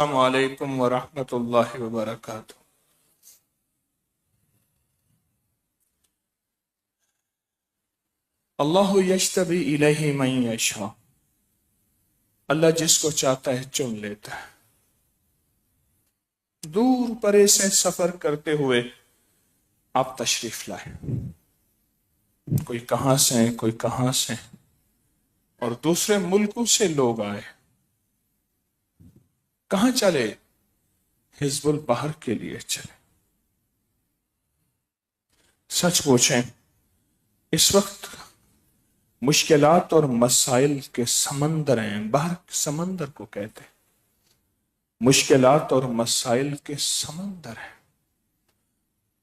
السلام علیکم ورحمۃ اللہ وبرکاتہ۔ اللہ یجتبی الیہ من یشاء، اللہ جس کو چاہتا ہے چن لیتا ہے۔ دور پرے سے سفر کرتے ہوئے آپ تشریف لائے، کوئی کہاں سے ہیں، کوئی کہاں سے ہیں، اور دوسرے ملکوں سے لوگ آئے۔ کہاں چلے؟ حزب البحر کے لیے چلے۔ سچ پوچھیں، اس وقت مشکلات اور مسائل کے سمندر ہیں، بحر سمندر کو کہتے ہیں، مشکلات اور مسائل کے سمندر ہیں،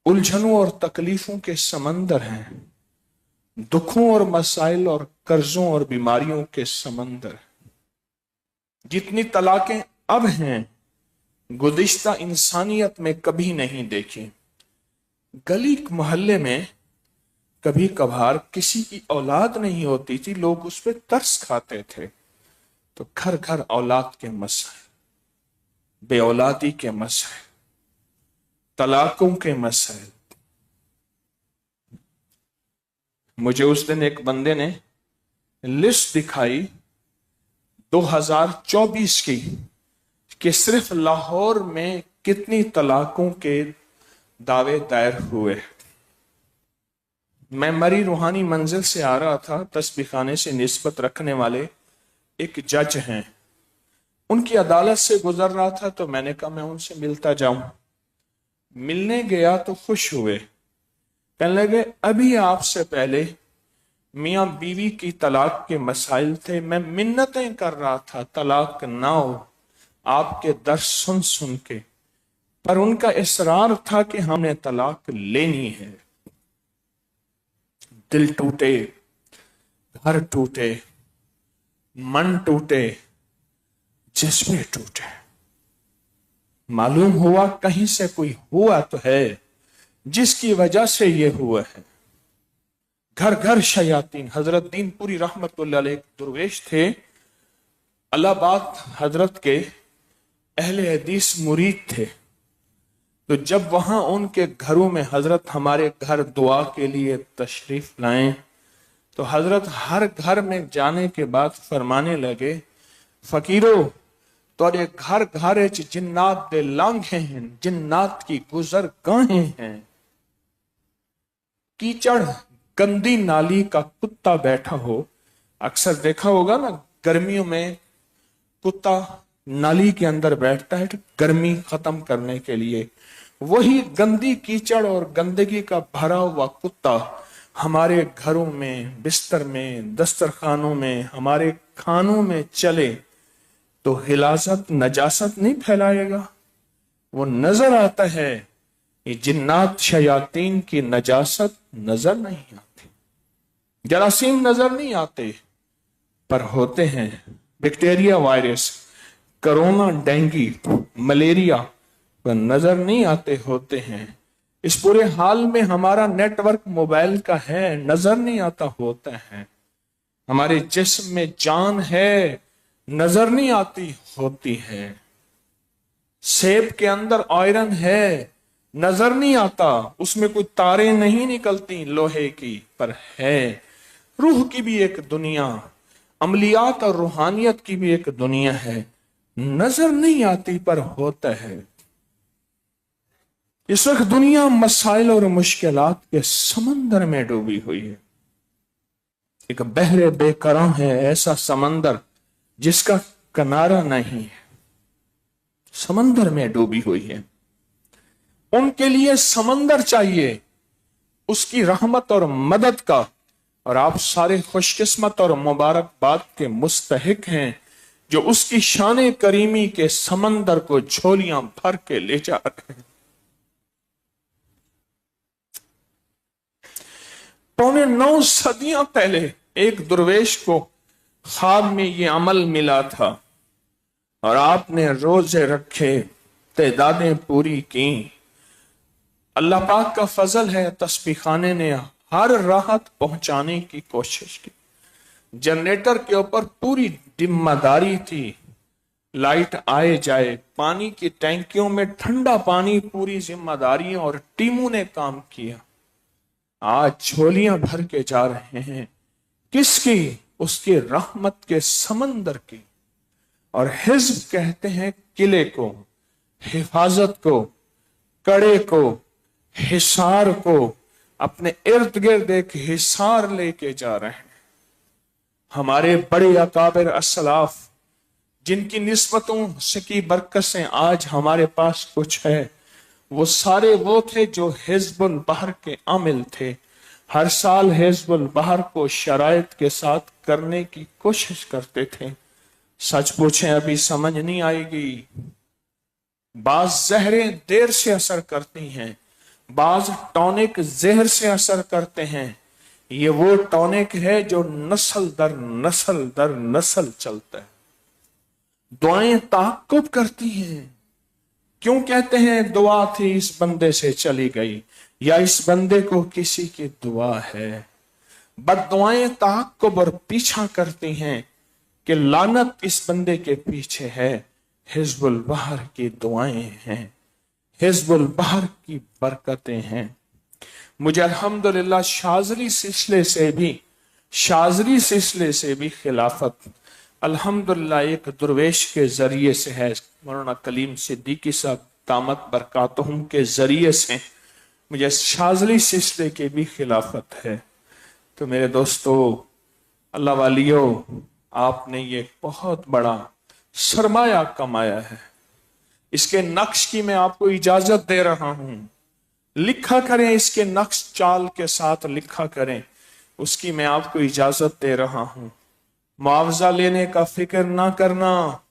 الجھنوں اور تکلیفوں کے سمندر ہیں، دکھوں اور مسائل اور قرضوں اور بیماریوں کے سمندر ہیں۔ جتنی طلاقیں اب ہیں گزشتہ انسانیت میں کبھی نہیں دیکھی۔ گلی محلے میں کبھی کبھار کسی کی اولاد نہیں ہوتی تھی، لوگ اس پہ ترس کھاتے تھے، تو گھر گھر اولاد کے مسائل، بے اولادی کے مسائل، طلاقوں کے مسائل۔ مجھے اس دن ایک بندے نے لسٹ دکھائی 2024 کی کہ صرف لاہور میں کتنی طلاقوں کے دعوے دائر ہوئے۔ میں مری روحانی منزل سے آ رہا تھا، تسبیح خانے سے نسبت رکھنے والے ایک جج ہیں، ان کی عدالت سے گزر رہا تھا، تو میں نے کہا میں ان سے ملتا جاؤں۔ ملنے گیا تو خوش ہوئے، کہنے لگے ابھی آپ سے پہلے میاں بیوی کی طلاق کے مسائل تھے، میں منتیں کر رہا تھا طلاق نہ ہو آپ کے درس سن سن کے، پر ان کا اصرار تھا کہ ہم نے طلاق لینی ہے۔ دل ٹوٹے، گھر ٹوٹے، من ٹوٹے، جذبے ٹوٹے۔ معلوم ہوا کہیں سے کوئی ہوا تو ہے جس کی وجہ سے یہ ہوا ہے۔ گھر گھر شیاطین۔ حضرت دین پوری رحمت اللہ علیہ درویش تھے، الہ آباد حضرت کے اہل حدیث مرید تھے، تو جب وہاں ان کے گھروں میں حضرت ہمارے گھر دعا کے لیے تشریف لائیں، تو حضرت ہر گھر میں جانے کے بعد فرمانے لگے فقیرو تورے گھر گھر جنات دے لانگھے ہیں، جنات کی گزر گاہیں ہیں۔ کیچڑ گندی نالی کا کتا بیٹھا ہو، اکثر دیکھا ہوگا نا گرمیوں میں کتا نالی کے اندر بیٹھتا ہے گرمی ختم کرنے کے لیے، وہی گندی کیچڑ اور گندگی کا بھرا ہوا کتا ہمارے گھروں میں، بستر میں، دسترخوانوں میں، ہمارے کھانوں میں چلے تو غلاظت نجاست نہیں پھیلائے گا؟ وہ نظر آتا ہے، یہ جنات شیاطین کی نجاست نظر نہیں آتی، جراثیم نظر نہیں آتے، پر ہوتے ہیں bacteria, virus, corona, dengue, malaria, پر نظر نہیں آتے، ہوتے ہیں۔ اس پورے حال میں ہمارا نیٹ ورک موبائل کا ہے، نظر نہیں آتا، ہوتا ہے۔ ہمارے جسم میں جان ہے، نظر نہیں آتی، ہوتی ہے۔ سیب کے اندر آئرن ہے، نظر نہیں آتا، اس میں کوئی تاریں نہیں نکلتی لوہے کی، پر ہے۔ روح کی بھی ایک دنیا، عملیات اور روحانیت کی بھی ایک دنیا ہے، نظر نہیں آتی پر ہوتا ہے۔ اس وقت دنیا مسائل اور مشکلات کے سمندر میں ڈوبی ہوئی ہے۔ ایک بحر بے کراں ہے، ایسا سمندر جس کا کنارہ نہیں ہے، سمندر میں ڈوبی ہوئی ہے۔ ان کے لیے سمندر چاہیے، اس کی رحمت اور مدد کا، اور آپ سارے خوش قسمت اور مبارکباد کے مستحق ہیں جو اس کی شان کریمی کے سمندر کو جھولیاں بھر کے لے جا رہے ہیں۔ 9.25 صدیاں پہلے ایک درویش کو خواب میں یہ عمل ملا تھا، اور آپ نے روزے رکھے، تعدادیں پوری کی۔ اللہ پاک کا فضل ہے، تسبیح خانے نے ہر راحت پہنچانے کی کوشش کی۔ جنریٹر کے اوپر پوری ذمہ داری تھی، लाइट आए जाए, पानी की टैंकियों में ठंडा पानी, पूरी जिम्मेदारियां और टीमों ने काम किया। आज झोलियां भर के जा रहे हैं, किसकी? उसकी रहमत के समंदर की। और हिज्ब कहते हैं किले को, हिफाजत को, कड़े को, हिसार को, अपने इर्द गिर्द एक हिसार लेके जा रहे हैं। हमारे बड़े अकाबिर असलाफ, जिनकी निस्बतों से की बरकत से आज हमारे पास कुछ है, वो सारे वो थे जो हिज्बुल बहर के आमिल थे। हर साल हिज्बुल बहर को शराइत के साथ करने की कोशिश करते थे। सच पूछें अभी समझ नहीं आएगी। बाज जहरें देर से असर करती हैं, बाज टॉनिक जहर से असर करते हैं। ये वो टॉनिक है जो नस्ल दर नस्ल चलता है। दुआएं ताक़ुब करती हैं। क्यों कहते हैं दुआ थी इस बंदे से चली गई, या इस बंदे को किसी की दुआ है? बद्दुआएं ताक़ुब और पीछा करती हैं कि लानत इस बंदे के पीछे है। हिज्बुल बहर की दुआएं हैं, हिज्बुल बहर की बरकतें हैं। मुझे अल्हम्दुलिल्लाह शाज़ली सिलसिले से भी खिलाफत अल्हम्दुलिल्लाह एक दुर्वेश के जरिए से है। मौलाना कलीम सिद्दीकी साहब दामत बरकातहुम के जरिए से मुझे शाज़ली सिलसिले की भी खिलाफत है। तो मेरे दोस्तों, अल्लाह वालियों, आपने ये बहुत बड़ा सरमाया कमाया है। इसके नक्श की मैं आपको इजाजत दे रहा हूं। लिखा करें, इसके नक्श चाल के साथ लिखा करें, उसकी मैं आपको इजाजत दे रहा हूं। मुआवजा लेने का फिक्र ना करना,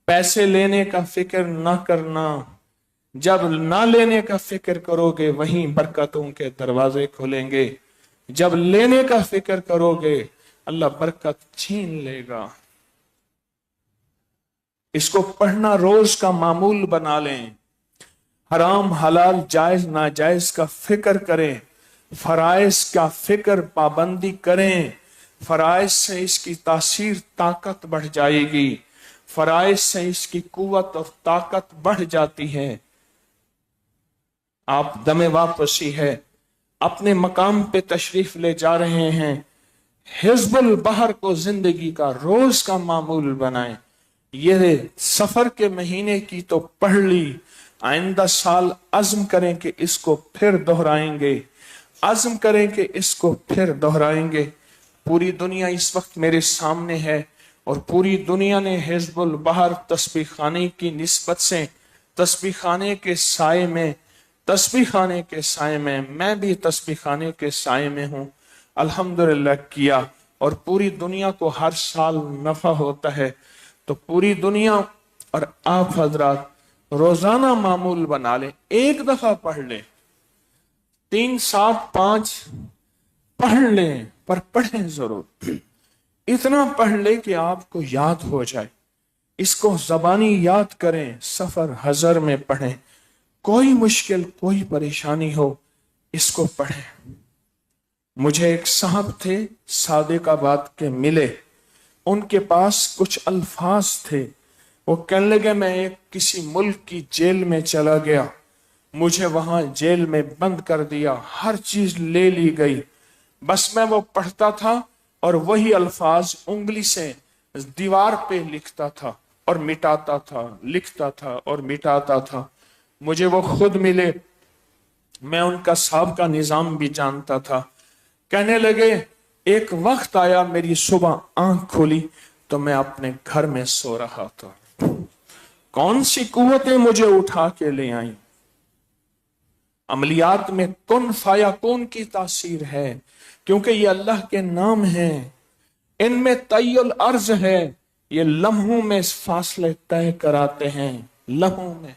पैसे लेने का फिक्र ना करना। जब ना लेने का फिक्र करोगे वहीं बरकतों के दरवाजे खुलेंगे। जब लेने का फिक्र करोगे अल्लाह बरकत छीन लेगा। इसको पढ़ना रोज का मामूल बना लें। हराम हलाल जायज नाजायज का फिक्र करें, फराइज का फिक्र पाबंदी करें। फराइज से इसकी तासीर ताकत बढ़ जाएगी, फराइज से इसकी कुव्वत और ताकत बढ़ जाती है। आप दमे वापसी है, अपने मकाम पे तशरीफ ले जा रहे हैं। हिज्बुल बहर को जिंदगी का रोज का मामूल बनाएं। ये सफर के महीने की तो पढ़ ली, आइंदा साल अज़्म करें कि इसको फिर दोहराएंगे, अज़्म करें कि इसको फिर दोहराएंगे। पूरी दुनिया इस वक्त मेरे सामने है और पूरी दुनिया ने हिज्बुल बहर तस्बीह खाने की निस्बत से तस्बीह खाने के साए में मैं भी तस्बीह खाने के साए में हूं, अल्हम्दुलिल्लाह किया। और पूरी दुनिया को हर साल नफा होता है। तो पूरी दुनिया और आप हजरात रोजाना मामूल बना लें, एक दफा पढ़ लें, 3 7 5 पढ़ लें, पर पढ़ें जरूर। इतना पढ़ ले कि आपको याद हो जाए। इसको जबानी याद करें, सफर हजर में पढ़ें। कोई मुश्किल कोई परेशानी हो, इसको पढ़ें। मुझे एक साहब थे सादिकाबाद के मिले, उनके पास कुछ अल्फाज थे। वो कहने लगे मैं एक किसी मुल्क की जेल में चला गया, मुझे वहां जेल में बंद कर दिया, हर चीज ले ली गई। बस मैं वो पढ़ता था और वही अल्फाज उंगली से दीवार पे लिखता था और मिटाता था, लिखता था और मिटाता था। मुझे वो खुद मिले, मैं उनका साहब का निजाम भी जानता था। कहने लगे एक वक्त आया, मेरी सुबह आंख खोली तो मैं अपने घर में सो रहा था। कौन सी कुव्वतें मुझे उठा के ले आई? अमलियात में कुन फाया कौन की तासीर है, क्योंकि ये अल्लाह के नाम हैं। इनमें तय्युल अर्ज है, ये लम्हों में फासले तय कराते हैं, लम्हों में।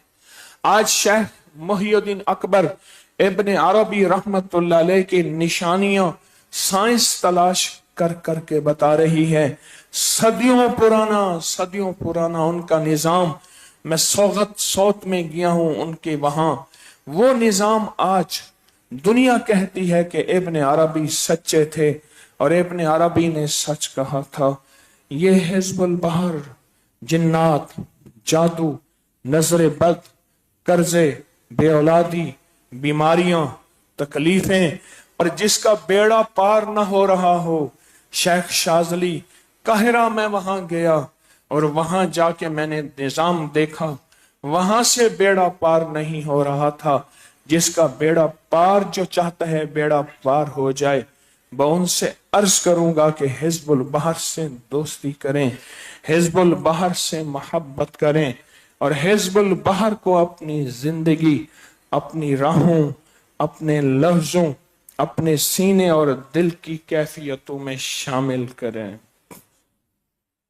आज शेख मुहियुद्दीन अकबर इब्न अरबी रहमतुल्लाह अलैह की निशानियां साइंस तलाश कर करके बता रही है। सदियों पुराना उनका निजाम। मैं सौत में गया हूं उनके वहां, वो निजाम आज दुनिया कहती है कि इब्न अरबी सच्चे थे और इब्न अरबी ने सच कहा था। ये हिज्बुल बहर जिन्नात, जादू, नजर बद, कर्जे, बेऔलादी, बीमारियां, तकलीफें, और जिसका बेड़ा पार न हो रहा हो। शेख शाजली, काहिरा में वहां गया और वहां जाके मैंने निजाम देखा, वहां से बेड़ा पार नहीं हो रहा था। जिसका बेड़ा पार जो चाहता है बेड़ा पार हो जाए, मैं उनसे अर्ज करूंगा कि हिजबुल बहर से दोस्ती करें, हिजबुल बहर से मोहब्बत करें, और हिजबुल बहर को अपनी जिंदगी, अपनी राहों, अपने लफ्जों, अपने सीने और दिल की कैफियतों में शामिल करें।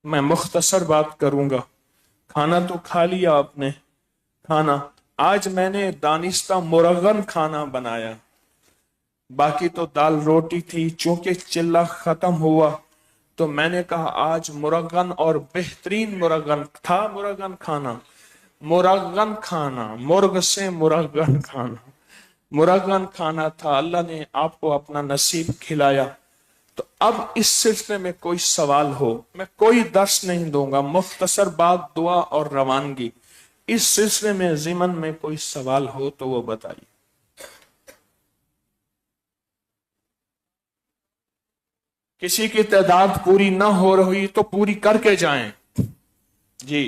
मैं मुख्तसर बात करूंगा। खाना तो खा लिया आपने, खाना आज मैंने दानिस्ता मुरगन खाना बनाया, बाकी तो दाल रोटी थी। चूंकि चिल्ला खत्म हुआ तो मैंने कहा आज मुरगन, और बेहतरीन मुरगन था। मुरगन खाना, मुर्ग से मुरगन खाना, मुरगन खाना था। अल्लाह ने आपको अपना नसीब खिलाया। तो अब इस सिलसिले में कोई सवाल हो, मैं कोई दर्स नहीं दूंगा, मुख्तसर बात, दुआ और रवानगी। इस सिलसिले में ज़िमन में कोई सवाल हो तो वो बताइए। किसी की तादाद पूरी ना हो रही तो पूरी करके जाएं जी।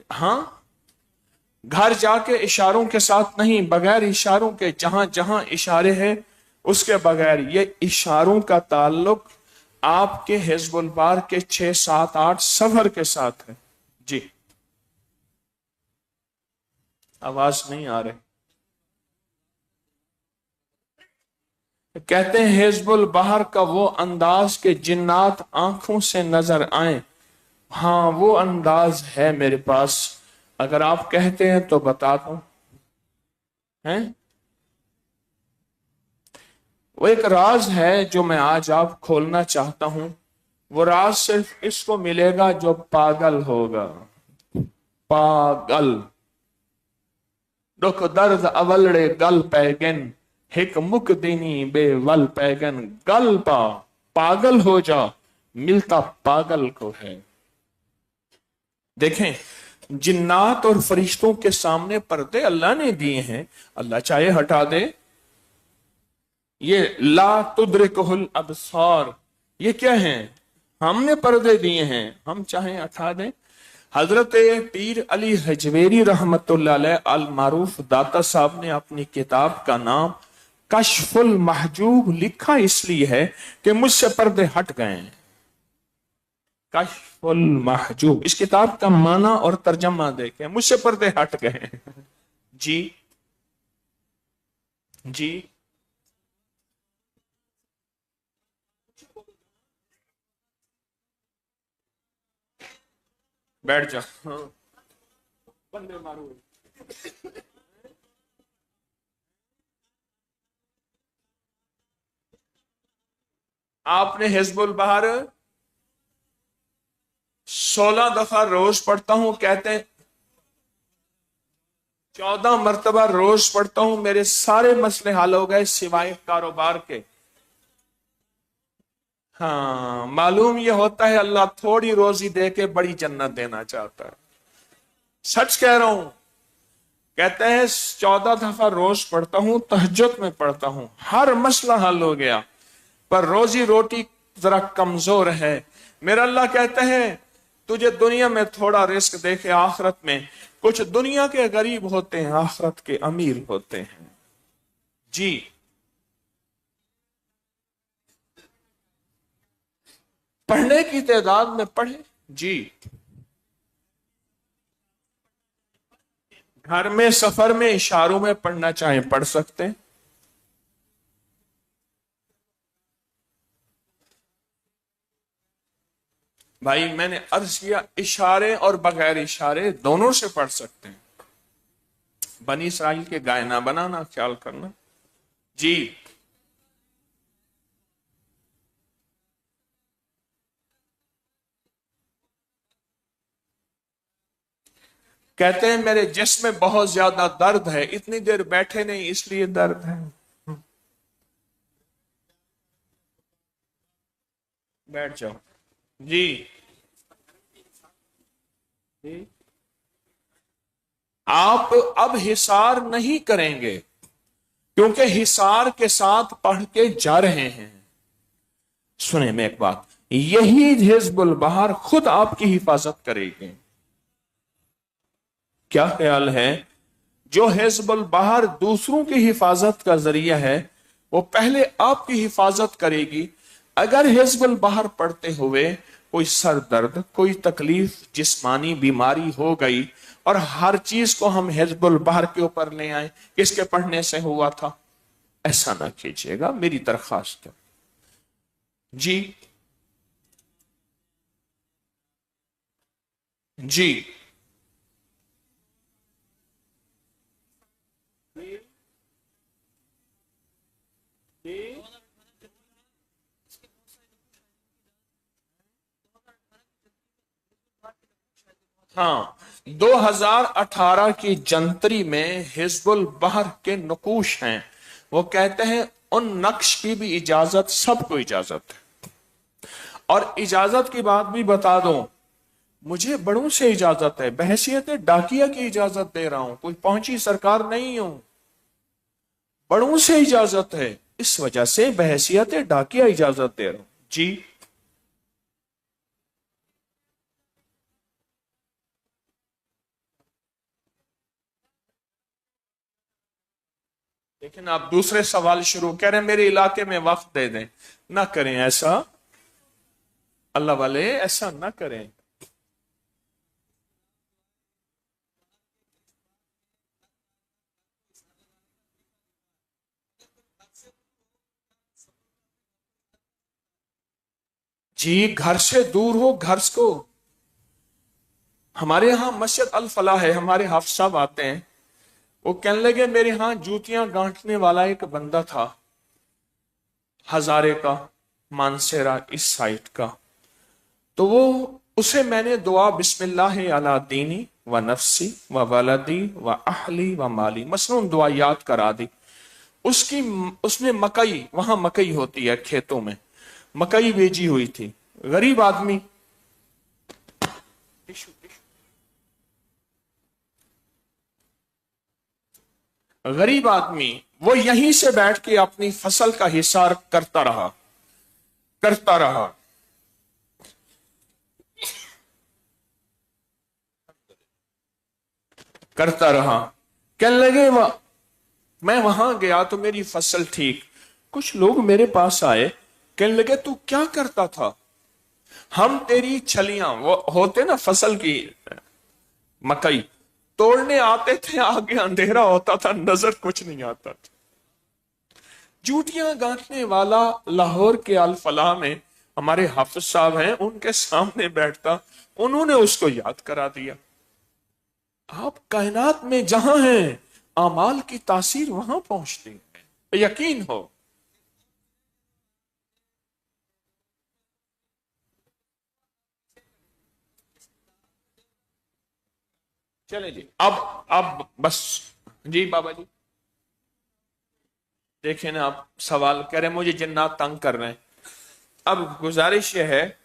हाँ, घर जाके इशारों के साथ नहीं, बगैर इशारों के, जहां जहां इशारे हैं उसके बगैर। ये इशारों का ताल्लुक आपके हिजबुल बार के 6, 7, 8 सफर के साथ है जी। आवाज नहीं आ रही। कहते हैं हिजबुल बहर का वो अंदाज के जिन्नात आंखों से नजर आए। हाँ, वो अंदाज है मेरे पास, अगर आप कहते हैं तो बता दो। हैं, वो एक राज है जो मैं आज आप खोलना चाहता हूं। वो राज सिर्फ इसको मिलेगा जो पागल होगा। पागल, दुख दर्द अवलड़े गल पैगन, हिक मुक दीनी बेवल पैगन, गल पा, पागल हो जा, मिलता पागल को है। देखें, जिन्नात और फरिश्तों के सामने पर्दे अल्लाह ने दिए हैं, अल्लाह चाहे हटा दे। ये ला तुद्रिकुहुल अबसार, ये क्या है? हमने पर्दे दिए हैं, हम चाहे हटा दें। हजरत पीर अली हजवेरी रहमतुल्लाह अलैह अल मारूफ दाता साहब ने अपनी किताब का नाम कश्फुल महजूब लिखा इसलिए है कि मुझसे पर्दे हट गए हैं। कश्फुल महजूब, इस किताब का माना और तर्जमा देखें, मुझसे पर्दे हट गए हैं जी। जी, बैठ जा। हाँ, बंदे मारो। आपने हिजबुल बहर 16 दफा रोज पढ़ता हूं, कहते हैं 14 मरतबा रोज पढ़ता हूं, मेरे सारे मसले हल हो गए सिवाय कारोबार के। हाँ, मालूम यह होता है अल्लाह थोड़ी रोजी दे के बड़ी जन्नत देना चाहता है। सच कह रहा हूं। कहते हैं 14 दफा रोज पढ़ता हूं, तहज्जुद में पढ़ता हूं, हर मसला हल हो गया, पर रोजी रोटी जरा कमजोर है। मेरा अल्लाह कहते हैं तुझे दुनिया में थोड़ा रिस्क देखे, आखिरत में कुछ दुनिया के गरीब होते हैं, आखिरत के अमीर होते हैं जी। पढ़ने की तादाद में पढ़े जी। घर में, सफर में, इशारों में पढ़ना चाहे पढ़ सकते हैं। भाई मैंने अर्ज किया, इशारे और बगैर इशारे दोनों से पढ़ सकते हैं। बनी इसराइल के गाय ना बनाना, ख्याल करना जी। कहते हैं मेरे जिस्म में बहुत ज्यादा दर्द है, इतनी देर बैठे नहीं इसलिए दर्द है। बैठ जाओ, जी, आप अब हिसार नहीं करेंगे क्योंकि हिसार के साथ पढ़ के जा रहे हैं। सुने मैं एक बात, यही हिजबुल बहर खुद आपकी हिफाजत करेगी। क्या ख्याल है? जो हिजबुल बहर दूसरों की हिफाजत का जरिया है, वो पहले आपकी हिफाजत करेगी। अगर हिजबुल बहर पढ़ते हुए कोई सर दर्द, कोई तकलीफ, जिस्मानी बीमारी हो गई और हर चीज को हम हिजबुल बहर के ऊपर ले आए, किसके पढ़ने से हुआ था, ऐसा ना कीजिएगा, मेरी दरखास्त है। जी जी, हाँ, 2018 की जंतरी में हिजबुल बहर के नकूश हैं। वो कहते हैं उन नक्श की भी इजाजत, सबको इजाजत है। और इजाजत की बात भी बता दूं, मुझे बड़ों से इजाजत है, बहैसियत डाकिया की इजाजत दे रहा हूं, कोई पहुंची सरकार नहीं हूं, बड़ों से इजाजत है, इस वजह से बहैसियत डाकिया इजाजत दे रहा हूं। जी, लेकिन आप दूसरे सवाल शुरू कह रहे हैं, मेरे इलाके में वक्त दे दें। ना करें ऐसा, अल्लाह वाले ऐसा ना करें। जी, घर से दूर हो, घर को, हमारे यहां मस्जिद अल फलाह है, हमारे हाफिज साहब आते हैं, वो कहने लगे मेरे यहां जूतियां गांठने वाला एक बंदा था, हजारे का, मानसेरा इस साइड का, तो वो उसे मैंने दुआ बिस्मिल्लाह अला दीनी व नफ्सी व वलदी व अहली व माली मसनून दुआ याद करा दी। उसकी उसने मकई, वहां मकई होती है खेतों में, मकई बेची हुई थी। गरीब आदमी, गरीब आदमी, वो यहीं से बैठ के अपनी फसल का हिसार करता रहा, करता रहा। करता रहा, कहने लगे मैं वहां गया तो मेरी फसल ठीक। कुछ लोग मेरे पास आए, कहने लगे तू क्या करता था? हम तेरी छलियां, वो होते ना फसल की, मकई तोड़ने आते थे, आगे अंधेरा होता था, नजर कुछ नहीं आता था। जूटियां गांठने वाला लाहौर के अल फलाह में हमारे हाफिज साहब हैं, उनके सामने बैठता, उन्होंने उसको याद करा दिया। आप कायनात में जहां हैं, अमाल की तासीर वहां पहुंचती है, यकीन हो। चले जी, अब बस। जी बाबा जी, देखें ना, आप सवाल कह रहे हैं मुझे जिन्नात तंग कर रहे हैं। अब गुजारिश यह है,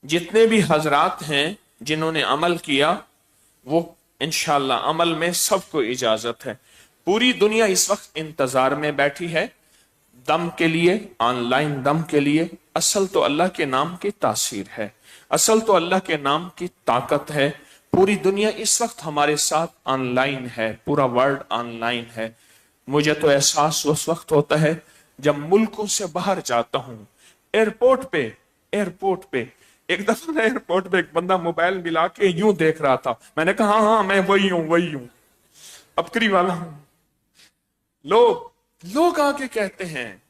जितने भी हजरात हैं जिन्होंने अमल किया, वो इंशाल्लाह अमल में सबको इजाजत है। पूरी दुनिया इस वक्त इंतजार में बैठी है दम के लिए, ऑनलाइन दम के लिए। असल तो अल्लाह के नाम की तासीर है, असल तो अल्लाह के नाम की ताकत है। पूरी दुनिया इस वक्त हमारे साथ ऑनलाइन है, पूरा वर्ल्ड ऑनलाइन है। मुझे तो एहसास उस वक्त होता है जब मुल्कों से बाहर जाता हूं, एयरपोर्ट पे एक दफा ना, एयरपोर्ट पे एक बंदा मोबाइल मिला के यूं देख रहा था। मैंने कहा हाँ हाँ मैं वही हूं, अबकरी वाला हूं। लोग लोग आके कहते हैं,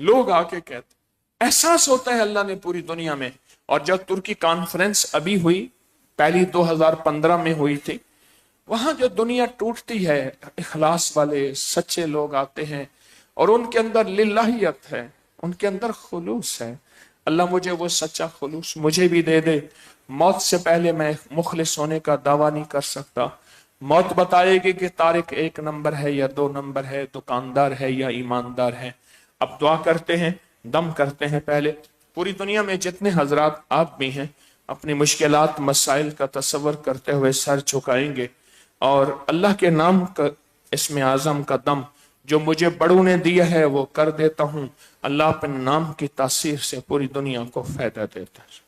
लोग आके कहते, एहसास होता है अल्लाह ने पूरी दुनिया में। और जब तुर्की कॉन्फ्रेंस अभी हुई, पहली 2015 में हुई थी, वहां जो दुनिया टूटती है, इखलास वाले सच्चे लोग आते हैं और उनके अंदर लिल्लाहियत है, उनके अंदर खुलूस है। अल्लाह मुझे वो सच्चा खुलूस मुझे भी दे दे। मौत से पहले मैं मुखलिस होने का दावा नहीं कर सकता। मौत बताएगी कि तारिक 1 नंबर है या 2 नंबर है, दुकानदार है या ईमानदार है। अब दुआ करते हैं, दम करते हैं पहले। पूरी दुनिया में जितने हजरात आप भी हैं, अपनी मुश्किलात मसाइल का तसव्वुर करते हुए सर झुकाएंगे और अल्लाह के नाम का इसमें आज़म का दम जो मुझे बड़ों ने दिया है वो कर देता हूँ। अल्लाह अपने नाम की तासीर से पूरी दुनिया को फायदा देता है।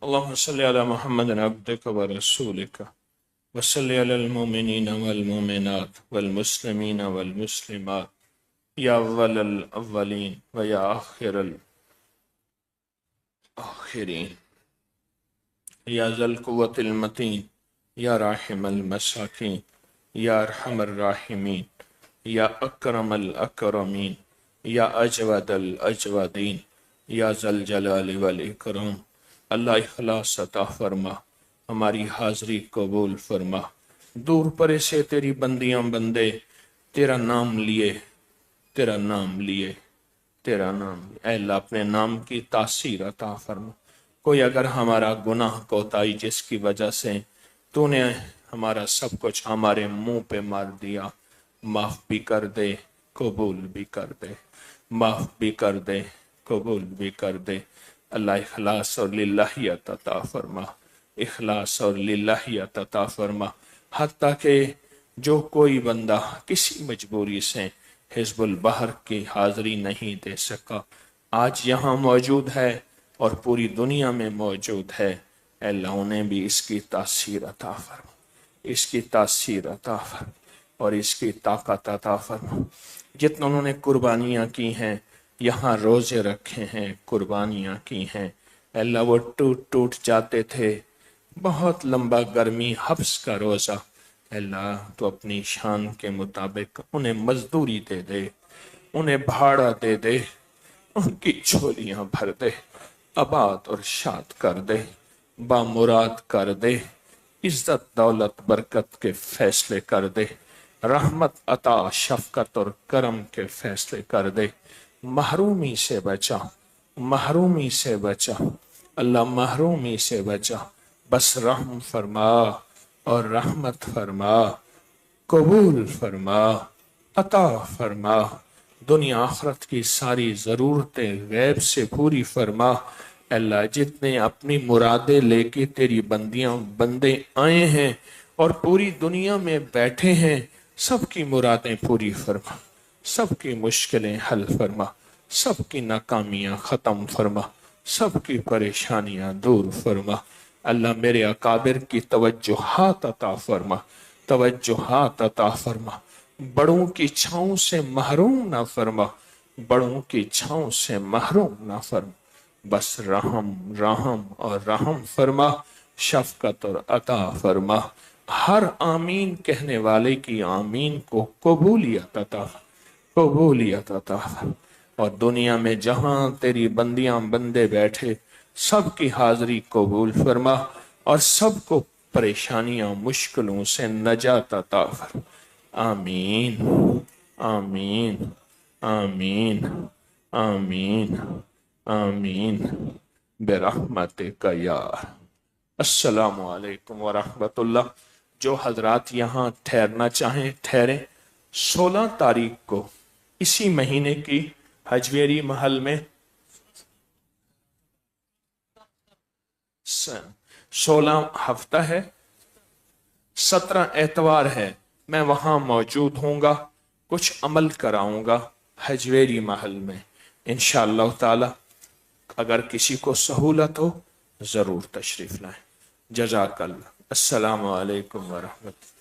अल्लाहुम्मा सल्ली अला मुहम्मदिन अब्दिका व रसूलिका व सल्ली अलल मुमिनीना वल मुमिनात वल मुस्लिमीना वल मुस्लिमात या अव्वलल अव्वलीन व या आखिरल आखिरीन या ज़ल कुव्वतिल मतीन या राहिमल मसाकीन या अरहमर राहिमीन या अकरमल अकरमीन या अजवदल अजवदीन या ज़ल जलाल वल इकराम। अल्लाह इखलास अता फरमा, हमारी हाज़री कबूल फरमा। दूर परे से तेरी बंदियां बंदे तेरा नाम लिए, तेरा नाम लिए, तेरा नाम लिए। ऐ अल्लाह अपने नाम की तासीर अता फरमा। कोई अगर हमारा गुनाह कोताही जिसकी वजह से तूने हमारा सब कुछ हमारे मुंह पे मार दिया, माफ भी कर दे, कबूल भी कर दे, माफ भी कर दे, कबूल भी कर दे। अल्लाह इखलास और लिल्लाहियत अता फरमा, इखलास और लिल्लाहियत अता फरमा। हत्ता कि जो कोई बंदा किसी मजबूरी से हिज़्बुल बहर की हाज़री नहीं दे सका, आज यहाँ मौजूद है और पूरी दुनिया में मौजूद है, अल्लाह उन्हें भी इसकी तासीर अता फरमा, इसकी तासीर अता फरमा और इसकी ताकत अता फरमा। जितने उन्होंने कुर्बानियाँ की हैं, यहाँ रोज़े रखे हैं, कुर्बानियाँ की हैं, अल्लाह वो टूट टूट जाते थे। बहुत लंबा गर्मी हफ्स का रोज़ा, अल्लाह तो अपनी शान के मुताबिक उन्हें मजदूरी दे दे, उन्हें भाड़ा दे दे, उनकी झोलियाँ भर दे, आबाद और शाद कर दे, बामुराद कर दे, इज्जत दौलत बरकत के फैसले कर दे, रहमत अता शफकत और करम के फैसले कर दे। महरूमी से बचा, महरूमी से बचा, अल्लाह महरूमी से बचा। बस रहम फरमा और रहमत फरमा, कबूल फरमा, अता फरमा। दुनिया आखरत की सारी ज़रूरतें गैब से पूरी फरमा। अल्लाह जितने अपनी मुरादें लेके तेरी बंदियां बंदे आए हैं और पूरी दुनिया में बैठे हैं, सबकी मुरादें पूरी फरमा, सबकी मुश्किलें हल फरमा, सबकी नाकामियां ख़त्म फरमा, सबकी परेशानियां दूर फरमा। अल्लाह मेरे अकाबिर की तवज्जुहात अता फरमा, तवज्जुहात अता फरमा। बड़ों की छाँव से महरूम ना फरमा, बड़ों की छाँव से महरूम ना फरमा। बस रहम रहम और रहम फरमा, शफकत और अता फरमा। हर आमीन कहने वाले की आमीन को कबूलियत अता, कबूलियत अता। और दुनिया में जहां तेरी बंदियां बंदे बैठे, सबकी हाजिरी कबूल फरमा और सबको परेशानियां मुश्किलों से नजात अता फरमा। आमीन आमीन आमीन आमीन आमीन बिरहमतिका या। अस्सलामु अलैकुम व रहमतुल्लाह। जो हजरात यहाँ ठहरना चाहें ठहरें। 16 तारीख को इसी महीने की हजवेरी महल में 16 हफ्ता है, 17 एतवार है, मैं वहां मौजूद होऊंगा, कुछ अमल कराऊंगा हजवेरी महल में इंशाअल्लाह ताला। अगर किसी को सहूलत हो जरूर तशरीफ लाएं। जज़ाकल्लाह। अस्सलामु अलैकुम व रहमतुल्लाह।